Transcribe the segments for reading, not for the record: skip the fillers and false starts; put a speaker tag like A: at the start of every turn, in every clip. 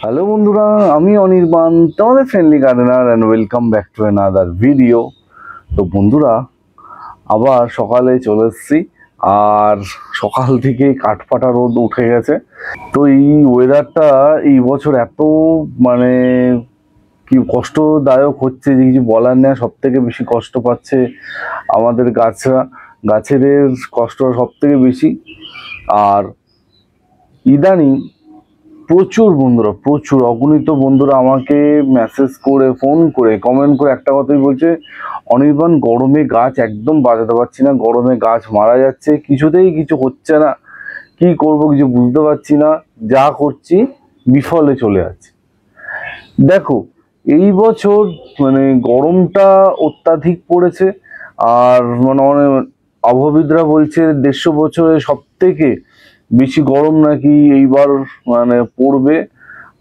A: Hello বন্ধুরা, আমি অনির্বাণ, তোমাদের friendly gardener and welcome back to another video. তো বন্ধুরা, আবার সকালে চলে এসেছি। আর সকাল থেকে কাঠফাটা রোদ উঠে গেছে। তো এই ওয়েদারটা এই বছর এত মানে কি কষ্টদায়ক হচ্ছে যে কিছু বলার নেই। সব থেকে বেশি কষ্ট পাচ্ছে আমাদের গাছেদের কষ্ট সব থেকে বেশি। আর ইদানিং প্রচুর অগণিত বন্ধুরা আমাকে মেসেজ করে, ফোন করে, কমেন্ট করে একটা কথাই বলছে, অনির্বাণ গরমে গাছ একদম বাঁচাতে পারছি না, গরমে গাছ মারা যাচ্ছে, কিছুতেই কিছু হচ্ছে না, কি করব কিছু বুঝতে পারছি না, যা করছি বিফলে চলে যাচ্ছে। দেখো, এই বছর মানে গরমটা অত্যাধিক পড়েছে। আর মানে আবহাওয়াবিদরা বলছে 150 বছরে সব থেকে বেশি গরম নাকি এইবার মানে পড়বে।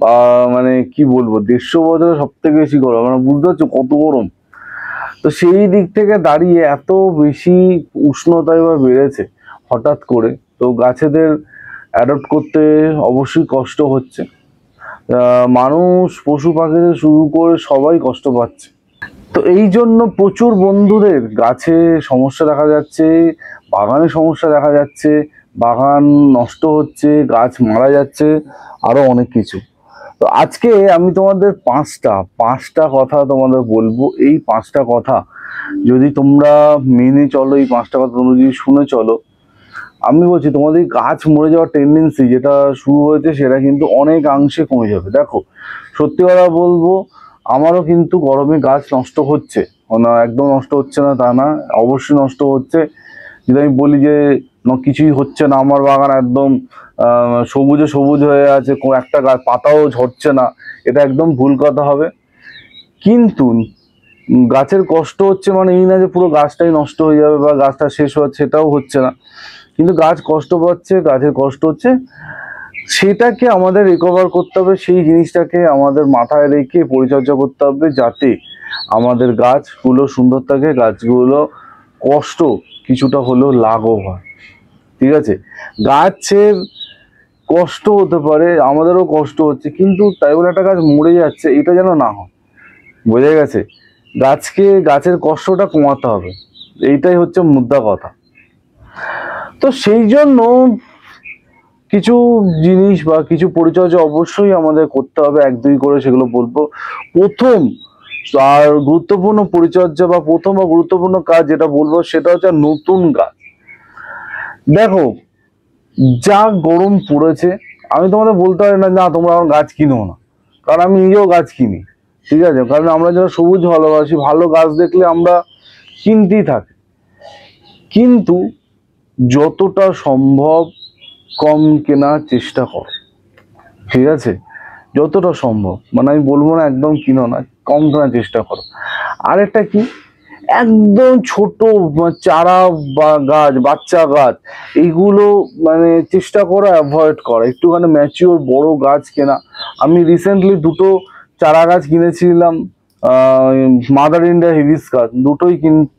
A: বা মানে কি বলবো, 150 বছরে সব থেকে বেশি গরম, মানে বুঝতে পারছো কত গরম। তো সেই দিক থেকে দাঁড়িয়ে এত বেশি উষ্ণতা এবার বেড়েছে হঠাৎ করে, তো গাছেদের অ্যাডপ্ট করতে অবশ্যই কষ্ট হচ্ছে। মানুষ, পশু পাখি থেকে শুরু করে সবাই কষ্ট পাচ্ছে। তো এই জন্য প্রচুর বন্ধুদের গাছে সমস্যা দেখা যাচ্ছে, বাগানে সমস্যা দেখা যাচ্ছে, বাগান নষ্ট হচ্ছে, গাছ মারা যাচ্ছে, আরো অনেক কিছু। তো আজকে আমি তোমাদের পাঁচটা কথা তোমাদের বলবো। এই পাঁচটা কথা যদি তোমরা মেনে চলো, এই পাঁচটা কথা তোমরা যদি শুনে চলো, আমি বলছি তোমাদের গাছ মরে যাওয়ার টেন্ডেন্সি যেটা শুরু হয়েছে সেটা কিন্তু অনেকাংশে কমে যাবে। দেখো, সত্যি কথা বলবো, আমারও কিন্তু গরমে গাছ নষ্ট হচ্ছে না, একদম নষ্ট হচ্ছে না তা না, অবশ্যই নষ্ট হচ্ছে। যদি আমি বলি যে কিছুই হচ্ছে না, আমার বাগান একদম সবুজে সবুজ হয়ে আছে, একটা গাছ পাতাও ঝরছে না, এটা একদম ভুল কথা হবে। কিন্তু গাছের কষ্ট হচ্ছে মানে এই না যে পুরো গাছটাই নষ্ট হয়ে যাবে বা গাছটা শেষ হচ্ছে, সেটাও হচ্ছে না। কিন্তু গাছ কষ্ট পাচ্ছে, গাছের কষ্ট হচ্ছে, সেটাকে আমাদের রিকভার করতে হবে, সেই জিনিসটাকে আমাদের মাথায় রেখে পরিচর্যা করতে হবে, যাতে আমাদের গাছগুলো সুন্দর থাকে, গাছগুলো কষ্ট কিছুটা হলেও লাঘব হয়। ঠিক আছে, গাছের কষ্ট হতে পারে, আমাদেরও কষ্ট হচ্ছে, কিন্তু তাই বলে একটা গাছ মরে যাচ্ছে এটা যেন না হয়। বোঝা গেছে? গাছের কষ্টটা কমাতে হবে, এইটাই হচ্ছে মুদ্রা কথা। তো সেই জন্য কিছু জিনিস বা কিছু পরিচর্যা অবশ্যই আমাদের করতে হবে, এক দুই করে সেগুলো বলবো। প্রথম আর গুরুত্বপূর্ণ পরিচর্যা বা প্রথম ও গুরুত্বপূর্ণ কাজ যেটা বলবো সেটা হচ্ছে নতুন গাছ। দেখো, যা গরম পড়েছে, আমি তোমাদের বলতে পারি না তোমরা আমার গাছ কিনো না, কারণ আমি নিজেও গাছ কিনি। ঠিক আছে, কারণ আমরা যারা সবুজ ভালোবাসি, ভালো গাছ দেখলে আমরা কিনতেই থাকি। কিন্তু যতটা সম্ভব কম কেনার চেষ্টা করো। ঠিক আছে, যতটা সম্ভব, মানে আমি বলবো না একদম কিনো না, কম কেনার চেষ্টা করো। আরেকটা কি, একদম ছোট চারা বা গাছ, বাচ্চা গাছ, এইগুলো মানে চেষ্টা করো অ্যাভয়েড করা, একটুখানি ম্যাচিওর বড় গাছ কেনা। আমি রিসেন্টলি দুটো চারা গাছ কিনেছিলাম, মাদার ইন্ডিয়া হিবিস্কাস,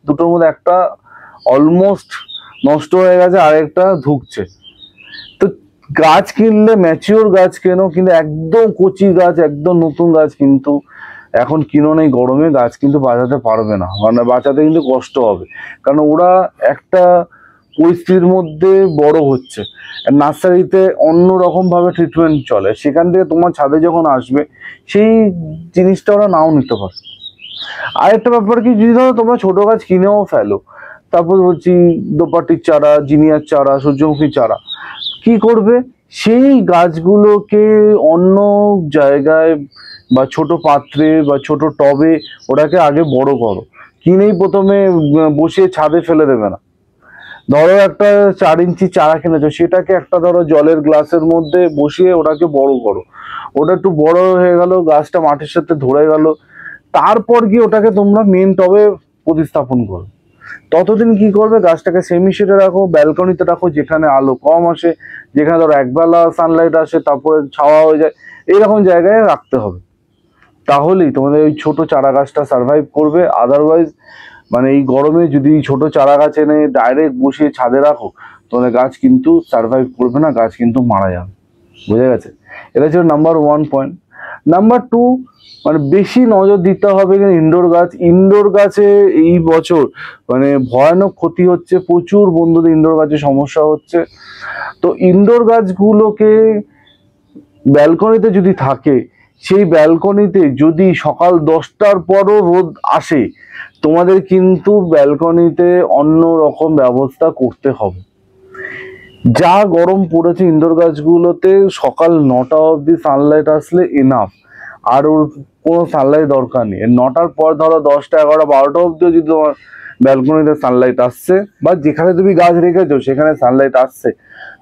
A: দুটোর মধ্যে একটা অলমোস্ট নষ্ট হয়ে গেছে, আরেকটা ধুকছে। তো গাছ কিনলে ম্যাচিওর গাছ কেনো, কিন্তু একদম কচি গাছ, একদম নতুন গাছ কিন্তু এখন কিনো নেই। গরমে গাছ কিন্তু বাঁচাতে পারবে না, মানে বাঁচাতে কিন্তু কষ্ট হবে, কারণ ওরা একটা পরিস্থিতির মধ্যে বড় হচ্ছে। নার্সারিতে অন্য রকম ভাবে ট্রিটমেন্ট চলে, সেখান থেকে তোমার ছাদে যখন আসবে সেই জিনিসটা ওরা নাও নিতে পারে। আরেকটা ব্যাপার কি, যদি ধরো তোমরা ছোট গাছ কিনেও ফেলো, তারপর বলছি দোপাটির চারা, জিনিয়ার চারা, সূর্যমুখী চারা, কি করবে, সেই গাছগুলোকে অন্য জায়গায় বা ছোট পাত্রে বা ছোট টবে ওটাকে আগে বড় করো। কিনেই প্রথমে বসিয়ে ছাদে ফেলে দেবে না। ধরো একটা 4 ইঞ্চি চারা কিনেছো, সেটাকে একটা ধরো জলের গ্লাসের মধ্যে বসিয়ে ওটাকে বড় করো। ওটা একটু বড় হয়ে গেল, গাছটা মাটির সাথে ধরে গেল, তারপর গিয়ে ওটাকে তোমরা মেন টবে প্রতিস্থাপন করো। ততদিন কি করবে, গাছটাকে সেমি শেডে রাখো, ব্যালকনিতে রাখো, যেখানে আলো কম আসে, যেখানে ধরো একবেলা সানলাইট আসে তারপরে ছাওয়া হয়ে যায়, এইরকম জায়গায় রাখতে হবে। তাহলেই তোমাদের ওই ছোট চারা গাছটা সার্ভাইভ করবে। আদারওয়াইজ মানে এই গরমে যদি ছোট চারা গাছ এনে ডাইরেক্ট বসিয়ে ছাদে রাখো, তোমাদের গাছ কিন্তু সার্ভাইভ করবে না, গাছ কিন্তু মারা যাবে। বুঝে গেছে? এটা ছিল নাম্বার 1 পয়েন্ট। নাম্বার 2, মানে বেশি নজর দিতে হবে ইনডোর গাছ। ইনডোর গাছে এই বছর মানে ভয়ানক ক্ষতি হচ্ছে, প্রচুর বন্ধুদের ইনডোর গাছে সমস্যা হচ্ছে। তো ইনডোর গাছগুলোকে ব্যালকনিতে যদি থাকে, সেই ব্যালকনিতে যদি সকাল 10টার পরও রোদ আসে, তোমাদের কিন্তু ব্যালকনিতে অন্য রকম ব্যবস্থা করতে হবে। যা গরম পড়েছে ইনডোর গাছগুলোতে, সকাল 9টা অবধি সানলাইট আসলে এনাফ, আর ওর কোনো সানলাইট দরকার নেই। 9টার পর ধরো 10টা 11টা 12টা অবধিও যদি তোমার ব্যালকনিতে সানলাইট আসছে, বা যেখানে তুমি গাছ রেখেছো সেখানে সানলাইট আসছে,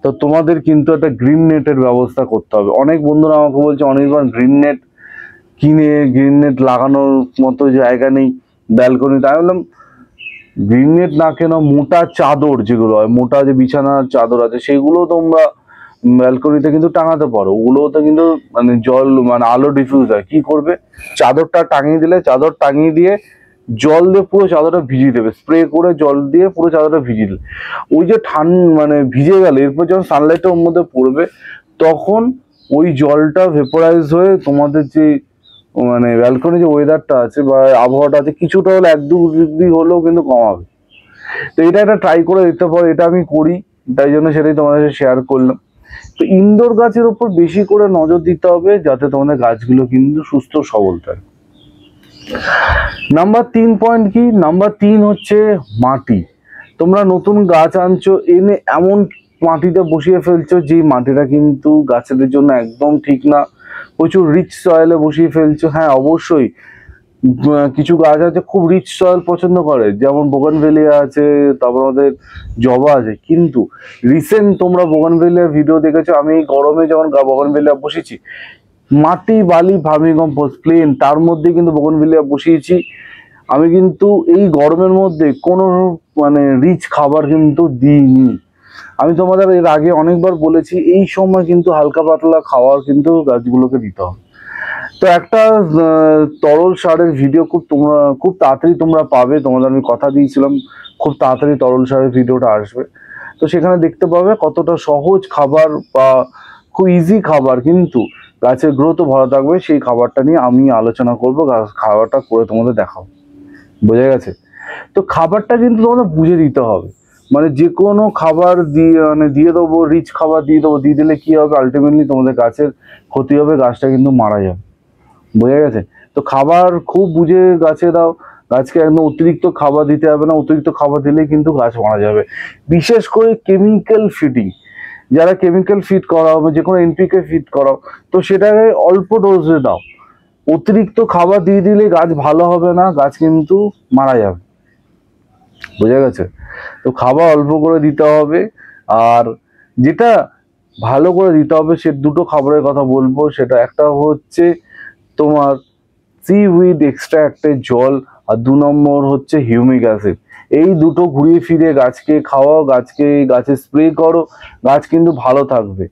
A: তো তোমাদের কিন্তু একটা গ্রিন নেটের ব্যবস্থা করতে হবে। অনেক বন্ধুরা আমাকে বলছে অনির্বাণ গ্রিন নেট কিনে, গ্রিন নেট লাগানোর মতো জায়গা নেই ব্যালকনিতে। আমি বললাম গ্রিন নেট না কেন, মোটা চাদর যেগুলো হয়, মোটা যে বিছানার চাদর আছে, সেগুলো তোমরা ব্যালকনিতে কিন্তু টাঙাতে পারো। ওগুলোতে কিন্তু মানে জল মানে আলো ডিফিউজ হয়। কি করবে, চাদরটা টাঙিয়ে দিলে, চাদর টাঙিয়ে দিয়ে জল দিয়ে পুরো চাদরটা ভিজিয়ে দেবে, স্প্রে করে জল দিয়ে পুরো চাদরটা ভিজিয়ে দিলে, ওই যে মানে ভিজে গেলে এরপর যখন সানলাইটটা ওর মধ্যে পড়বে, তখন ওই জলটা ভেপোরাইজ হয়ে তোমাদের যে মানে ব্যালকনি যে ওয়েদারটা আছে বা আবহাওয়াটা আছে, কিছুটা হলে 1-2 ডিগ্রি হলেও কিন্তু কমাবে। তো এটা একটা ট্রাই করে দেখতে পারো, এটা আমি করি, তাই জন্য সেটাই তোমাদের সাথে শেয়ার করলাম। তো ইনডোর গাছের উপর বেশি করে নজর দিতে হবে, যাতে তোমাদের গাছগুলো কিন্তু সুস্থ সবল থাকে। নাম্বার 3 পয়েন্ট কি, নাম্বার 3 হচ্ছে মাটি। তোমরা নতুন গাছ আনছো, এনে এমন মাটিতে বসিয়ে ফেলছো যে মাটিটা কিন্তু গাছেদের জন্য একদম ঠিক না, প্রচুর রিচ সয়েলে বসিয়ে ফেলছো। হ্যাঁ অবশ্যই কিছু গাছ আছে খুব রিচ সয়েল পছন্দ করে, যেমন বোগানভেলিয়া আছে, তারপর আমাদের জবা আছে। কিন্তু রিসেন্ট তোমরা বোগানভেলিয়ার ভিডিও দেখেছো, আমি গরমে যখন বোগানভেলিয়া বসেছি, মাটি বালি ভার্মি কম্পোস্ট প্লেন, তার মধ্যে কিন্তু বোগানভেলিয়া বসিয়েছি। আমি কিন্তু এই গরমের মধ্যে কোনো মানে রিচ খাবার কিন্তু দিইনি। আমি তোমাদের এর আগে অনেকবার বলেছি, এই সময় কিন্তু হালকা পাতলা খাবার কিন্তু গাছগুলোকে দিতে হবে। তো একটা তরল সারের ভিডিও খুব তাড়াতাড়ি তোমরা পাবে, তোমাদের আমি কথা দিয়েছিলাম খুব তাড়াতাড়ি তরল সারের ভিডিওটা আসবে। তো সেখানে দেখতে পাবে কতটা সহজ খাবার বা খুব ইজি খাবার, কিন্তু গাছের গ্রোথও ভালো থাকবে, সেই খাবারটা নিয়ে আমি আলোচনা করবো, খাবারটা করে তোমাদের দেখাবো। বোঝা গেছে? তো খাবারটা কিন্তু তোমাদের বুঝে দিতে হবে, মানে যে কোনো খাবার দিয়ে দেবো, রিচ খাবার দিয়ে দেবো, দিয়ে দিলে কি হবে, আলটিমেটলি তোমাদের গাছের ক্ষতি হবে, গাছটা কিন্তু মারা যাবে। বোঝা গেছে? তো খাবার খুব বুঝে গাছে দাও, গাছকে একদম অতিরিক্ত খাবার দিতে হবে না, অতিরিক্ত খাবার দিলেই কিন্তু গাছ মারা যাবে। বিশেষ করে কেমিক্যাল ফিডিং, যারা কেমিক্যাল ফিড করাও বা যে কোনো এনপিকে ফিড করাও, তো সেটাকে অল্প ডোজে দাও। অতিরিক্ত খাবার দিয়ে দিলে গাছ ভালো হবে না, গাছ কিন্তু মারা যাবে। বোঝা গেছে? তো খাবার অল্প করে দিতে হবে, আর যেটা ভালো করে দিতে হবে সে দুটো খাবারের কথা বলবো। সেটা একটা হচ্ছে তোমার সিউইড এক্সট্রাক্টের জল, আর 2 নম্বর হচ্ছে হিউমিক অ্যাসিড। এই দুটো ঘুরিয়ে ফিরে গাছকে খাওয়াও, গাছে স্প্রে করো, গাছ কিন্তু ভালো থাকবে।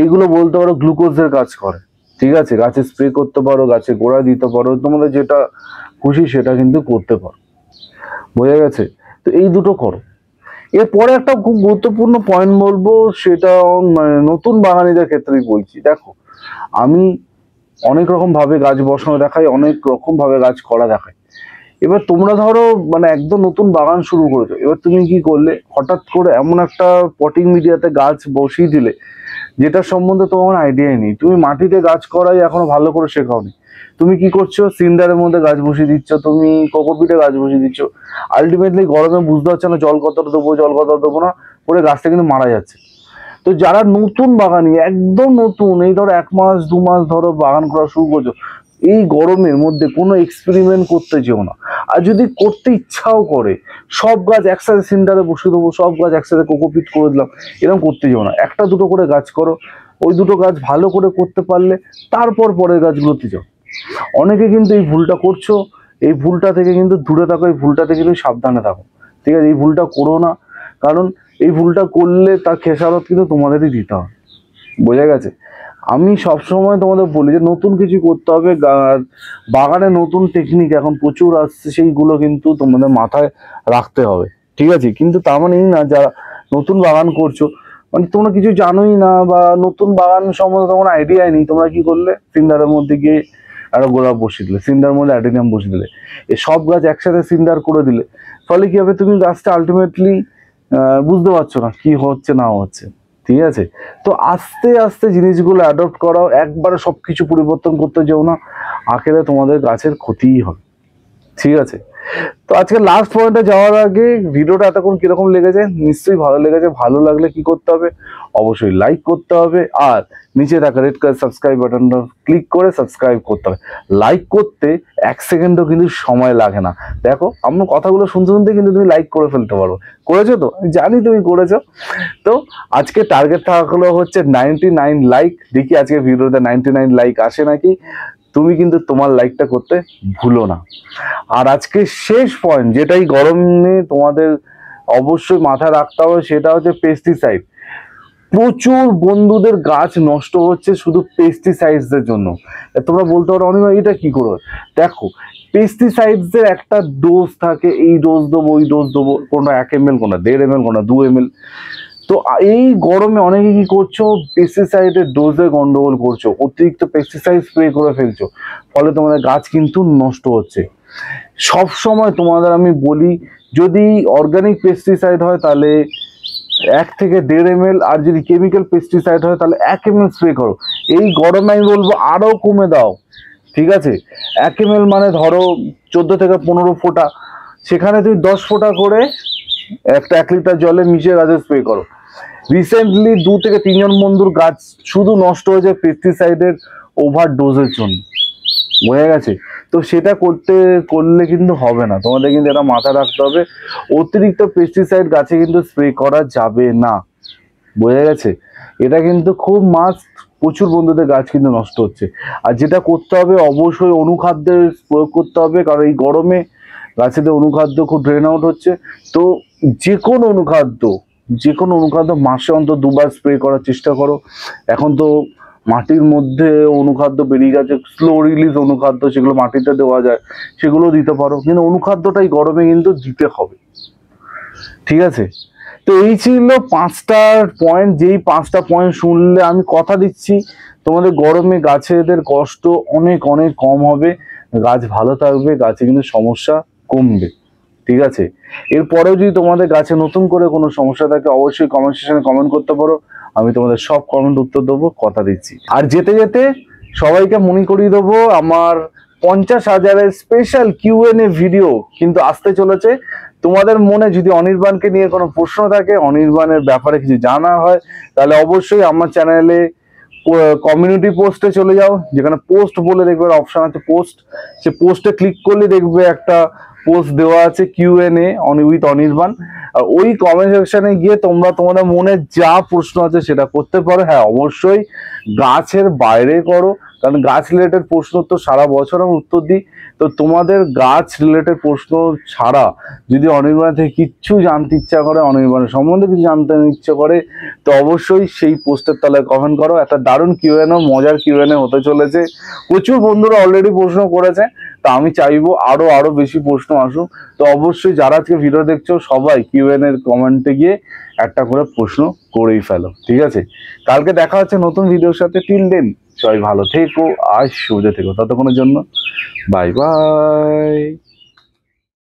A: এইগুলো বলতে পারো গ্লুকোজের কাজ করে, ঠিক আছে? গাছে স্প্রে করতে পারো, গাছে গোড়া দিতে পারো, তোমাদের যেটা খুশি সেটা কিন্তু করতে পারো। বোঝা গেছে? তো এই দুটো করো। এরপরে একটা খুব গুরুত্বপূর্ণ পয়েন্ট বলবো, সেটা মানে নতুন বাগানীদের ক্ষেত্রেই বলছি। দেখো, আমি অনেক রকম ভাবে গাছ বসানো দেখাই, অনেক রকম ভাবে গাছ করা দেখাই। এবার তোমরা ধরো মানে একদম নতুন বাগান শুরু করেছো, এবার তুমি কি করলে, হঠাৎ করে এমন একটা পটিং মিডিয়াতে গাছ বসিয়ে দিলে যেটা সম্বন্ধে তোমার আইডিয়াই নেই, তুমি মাটিতে গাছ করাই এখনো ভালো করে শেখাওনি। তুমি কি করছো, সিন্ডারের মধ্যে গাছ বসিয়ে দিচ্ছ, তুমি কোকোপিটে গাছ বসিয়ে দিচ্ছ। আলটিমেটলি গরমে বুঝতে পারছো না জল কতটা দেবো, জল কতটা দেবো না, করে গাছটা কিন্তু মারা যাচ্ছে। তো যারা নতুন বাগানি, একদম নতুন, এই ধরো 1 মাস 2 মাস ধরো বাগান করা শুরু করছো, এই গরমের মধ্যে কোনো এক্সপেরিমেন্ট করতে যেও না। আর যদি করতে ইচ্ছাও করে, সব গাছ একসাথে সিন্ডারে বসিয়ে দেবো, সব গাছ একসাথে কোকোপিট করে দিলাম, এরকম করতে যেও না। একটা দুটো করে গাছ করো, ওই দুটো গাছ ভালো করে করতে পারলে তারপর পরের গাছগুলোতে যাও। অনেকে কিন্তু এই ভুলটা করছো, এই ভুলটা থেকে কিন্তু দূরে থাকো, এই ভুলটা থেকে কিন্তু সাবধানে থাকো, ঠিক আছে? এই ভুলটা করো না, কারণ এই ভুলটা করলে তার খেসারত কিন্তু তোমাদেরই দিতে হবে। বোঝা গেছে? আমি সবসময় তোমাদের বলি যে নতুন কিছু করতে হবে, বাগানে নতুন টেকনিক এখন প্রচুর আসছে, সেইগুলো কিন্তু তোমাদের মাথায় রাখতে হবে, ঠিক আছে? কিন্তু তার মানে এই না যারা নতুন বাগান করছো মানে তোমরা কিছু জানোই না বা নতুন বাগান সম্বন্ধে তোমার আইডিয়াই নেই, তোমরা কি করলে সিন্ডারের মধ্যে গিয়ে একটা গোলাপ বসিয়ে দিলে, সিন্ডার মধ্যে অ্যাডেনিয়াম বসিয়ে দিলে, এই সব গাছ একসাথে সিন্ডার করে দিলে, ফলে কি হবে, তুমি গাছটা আলটিমেটলি বুঝতে পারছো না কি হচ্ছে না হচ্ছে। ঠিক আছে, তো আস্তে আস্তে জিনিসগুলো অ্যাডপ্ট করাও, একবারে সবকিছু পরিবর্তন করতে যেও না, আখেরে তোমাদের গাছের ক্ষতিই হবে। ঠিক আছে, তো আজকে লাস্ট পয়েন্টে যাওয়ার আগে ভিডিওটা এতক্ষণ কিরকম লেগেছে, নিশ্চয়ই ভালো লেগেছে। ভালো লাগলে কি করতে হবে, অবশ্যই লাইক করতে হবে, আর নিচে থাকা রেড কালার সাবস্ক্রাইব বাটনটা ক্লিক করে সাবস্ক্রাইব করতে হবে। লাইক করতে 1 সেকেন্ডও কিন্তু সময় লাগে না। দেখো আমার কথাগুলো শুনতে শুনতে কিন্তু তুমি লাইক করে ফেলতে পারো। করেছো তো, জানি তুমি করেছো। তো আজকে টার্গেট থাকলো হচ্ছে 99 লাইক। দেখি আজকে ভিডিওতে 99 লাইক আসে নাকি। তুমি কিন্তু তোমার লাইকটা করতে ভুলো না। আর আজকে শেষ পয়েন্ট, যেটাই গরমে তোমাদের অবশ্যই মাথায় রাখতে হবে, সেটা হচ্ছে পেস্টিসাইড। প্রচুর বন্ধুদের গাছ নষ্ট হচ্ছে শুধু পেস্টিসাইডস এর জন্য। তোমরা বলতে পারো অনিমা এটা কি করে, দেখো পেস্টিসাইডস এর একটা ডোজ থাকে, এই ডোজ দেবো ওই ডোজ দেবো, কোনটা 1 ml, কোনটা 1.5 ml, কোনটা 2 ml। তো এই গরমে অনেকে কি করছো, পেস্টিসাইডের ডোজে গন্ডগোল করছো, অতিরিক্ত পেস্টিসাইড স্প্রে করে ফেলছো, ফলে তোমাদের গাছ কিন্তু নষ্ট হচ্ছে। সব সময় তোমাদের আমি বলি, যদি অর্গানিক পেস্টিসাইড হয় তাহলে 1 থেকে 1.5 ml, আর যদি কেমিক্যাল পেস্টিসাইড হয় তাহলে 1 ml স্প্রে করো। এই গরমে আমি বলবো আরো কমে দাও। ঠিক আছে, 1 ml মানে ধরো 14 থেকে 15 ফোঁটা, সেখানে তুমি 10 ফোঁটা করে একটা 1 লিটার জলে মিশিয়ে গাছে স্প্রে করো। রিসেন্টলি 2 থেকে 3 জন বন্ধুর গাছ শুধু নষ্ট হয়েছে পেস্টিসাইডের ওভার ডোজের জন্য, বোঝা গেছে। তো সেটা করলে কিন্তু হবে না, তোমাদের কিন্তু এটা মাথায় রাখতে হবে, অতিরিক্ত পেস্টিসাইড গাছে কিন্তু স্প্রে করা যাবে না, বোঝা গেছে। এটা কিন্তু খুব মাস্ট, প্রচুর বন্ধুদের গাছ কিন্তু নষ্ট হচ্ছে। আর যেটা করতে হবে, অবশ্যই অনুখাদ্যের প্রয়োগ করতে হবে, কারণ এই গরমে গাছেদের অনুখাদ্য খুব ড্রেন আউট হচ্ছে। তো যে কোনো অনুখাদ্য মাসে অন্তত 2 বার স্প্রে করার চেষ্টা করো। এখন তো মাটির মধ্যে অনুখাদ্য বেরিয়ে গেছে, স্লো রিলিজ অনুখাদ্য, সেগুলো মাটিতে দেওয়া যায়, সেগুলো দিতে পারো, কিন্তু অনুখাদ্যটাই গরমে কিন্তু দিতে হবে। ঠিক আছে, তো এই ছিল 5টা পয়েন্ট। যেই 5টা পয়েন্ট শুনলে আমি কথা দিচ্ছি তোমাদের গরমে গাছেদের কষ্ট অনেক অনেক কম হবে, গাছ ভালো থাকবে, গাছে কিন্তু সমস্যা কমবে। ঠিক আছে, এরপরেও যদি তোমাদের গাছে নতুন করে কোনো সমস্যা থাকে, অবশ্যই কমেন্ট সেকশনে কমেন্ট করতে পারো, আমি তোমাদের সব কমেন্ট উত্তর দেবো, কথা দিচ্ছি। আর যেতে যেতে সবাইকে মনে করিয়ে দেবো, আমার 50,000-এর স্পেশাল Q&A ভিডিও কিন্তু আসতে চলেছে। তোমাদের মনে যদি অনির্বাণকে নিয়ে কোনো প্রশ্ন থাকে, অনির্বাণের ব্যাপারে কিছু জানা হয়, তাহলে অবশ্যই আমার চ্যানেলে কমিউনিটি পোস্টে চলে যাও, যেখানে পোস্ট বলে দেখবে অপশন আছে পোস্ট, সে পোস্টে ক্লিক করলে দেখবে একটা পোস্ট দেওয়া আছে Q&A উইথ অনির্বাণ। আর ওই কমেন্ট সেকশনে গিয়ে তোমরা তোমাদের মনে যা প্রশ্ন আছে সেটা করতে পারো। হ্যাঁ, অবশ্যই গাছের বাইরে করো, কারণ গাছ রিলেটেড প্রশ্ন তো সারা বছর আমি উত্তর দিই। তো তোমাদের গাছ রিলেটেড প্রশ্ন ছাড়া যদি অনির্বাণ থেকে কিচ্ছু জানতে ইচ্ছা করে, অনির্বাণের সম্বন্ধে কিছু জানতে ইচ্ছা করে, তো অবশ্যই সেই পোস্টের তলায় কমেন্ট করো। একটা দারুণ Q&A, মজার Q&A হতে চলেছে। প্রচুর বন্ধুরা অলরেডি প্রশ্ন করেছে, তা আমি চাইবো আরো বেশি প্রশ্ন আসুক। তো অবশ্যই যারা আজকে ভিডিও দেখছো সবাই Q&A এর কমেন্টে গিয়ে একটা করে প্রশ্ন করেই ফেলো। ঠিক আছে, কালকে দেখা হচ্ছে নতুন ভিডিওর সাথে। টিল দেন সবাই ভালো থেকো আর সুবিধা থেকো, ততক্ষণের জন্য বাই বাই।